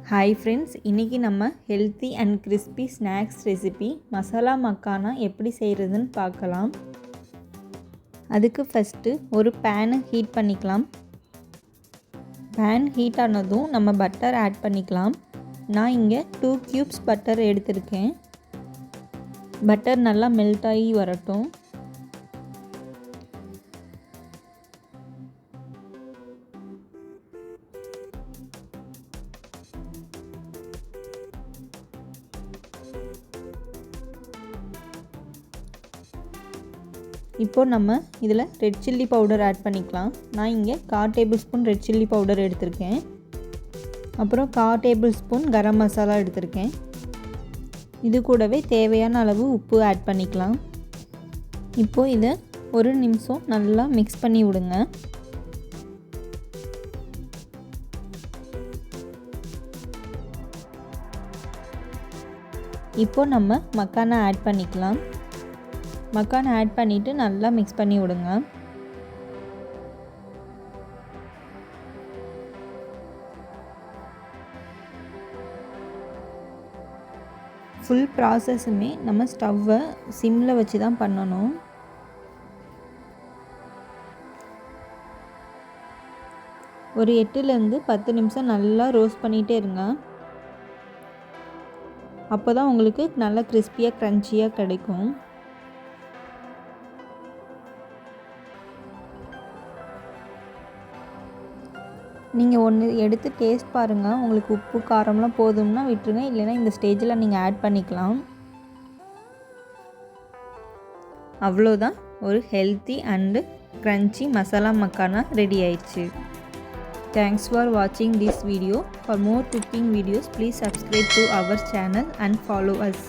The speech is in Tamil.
ஹாய் ஃப்ரெண்ட்ஸ், இன்றைக்கி நம்ம healthy and crispy snacks recipe masala makhana எப்படி செய்கிறதுன்னு பார்க்கலாம். அதுக்கு ஃபஸ்ட்டு ஒரு பேனை ஹீட் பண்ணிக்கலாம். பேன் ஹீட் ஆனதும் நம்ம பட்டர் ஆட் பண்ணிக்கலாம். நான் இங்கே 2 cubes பட்டர் எடுத்திருக்கேன். பட்டர் நல்லா மெல்ட் ஆகி வரட்டும். இப்போது நம்ம இதில் ரெட் சில்லி பவுடர் ஆட் பண்ணிக்கலாம். நான் இங்கே 1/4 டேபிள்ஸ்பூன் ரெட் சில்லி பவுடர் எடுத்திருக்கேன். அப்புறம் 1/4 டேபிள்ஸ்பூன் கரம் மசாலா எடுத்திருக்கேன். இது கூடவே தேவையான அளவு உப்பு ஆட் பண்ணிக்கலாம். இப்போது இதை ஒரு நிமிஷம் நல்லா மிக்ஸ் பண்ணி விடுங்க. இப்போது நம்ம மக்கானா ஆட் பண்ணிக்கலாம். மக்கானை ஆட் பண்ணிவிட்டு நல்லா மிக்ஸ் பண்ணி விடுங்க. ஃபுல் ப்ராசஸுமே நம்ம ஸ்டவ்வை சிம்மில் வச்சு தான் பண்ணணும். ஒரு 8லேருந்து 10 நிமிஷம் நல்லா ரோஸ்ட் பண்ணிகிட்டே இருங்க. அப்போ தான் உங்களுக்கு நல்லா கிறிஸ்பியாக க்ரன்ச்சியாக கிடைக்கும். நீங்கள் ஒன்று எடுத்து டேஸ்ட் பாருங்கள். உங்களுக்கு உப்பு காரம்லாம் போதும்னா விட்டுருங்க, இல்லைன்னா இந்த ஸ்டேஜில் நீங்கள் ஆட் பண்ணிக்கலாம். அவ்வளோதான், ஒரு healthy and crunchy masala makhana ready ஆயிடுச்சு. தேங்க்ஸ் ஃபார் வாட்சிங் this video. For more cooking videos please subscribe to our channel and follow as.